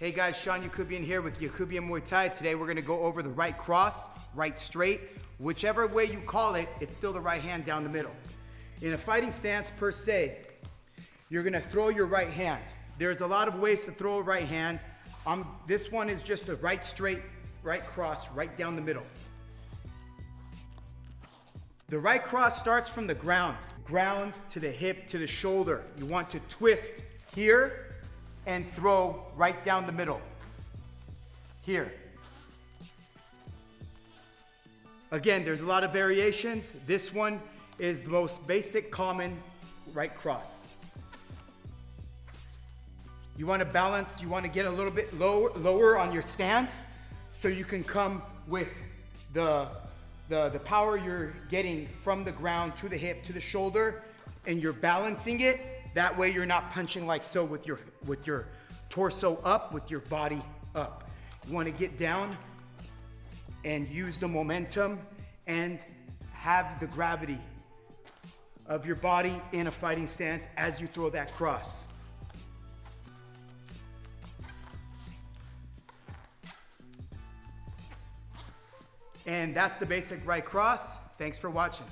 Hey guys, Shawn Yacoubian here with Yacoubian Muay Thai. Today we're gonna go over the right cross, right straight. Whichever way you call it, it's still the right hand down the middle. In a fighting stance per se, you're gonna throw your right hand. There's a lot of ways to throw a right hand. This one is just a right straight, right cross, right down the middle. The right cross starts from the ground to the hip, to the shoulder. You want to twist here and throw right down the middle. Here. Again, there's a lot of variations. This one is the most basic, common right cross. You want to balance, you want to get a little bit lower on your stance so you can come with the power you're getting from the ground to the hip, to the shoulder, and you're balancing it. That way you're not punching like so with your torso up, with your body up. You want to get down and use the momentum and have the gravity of your body in a fighting stance as you throw that cross. And that's the basic right cross. Thanks for watching.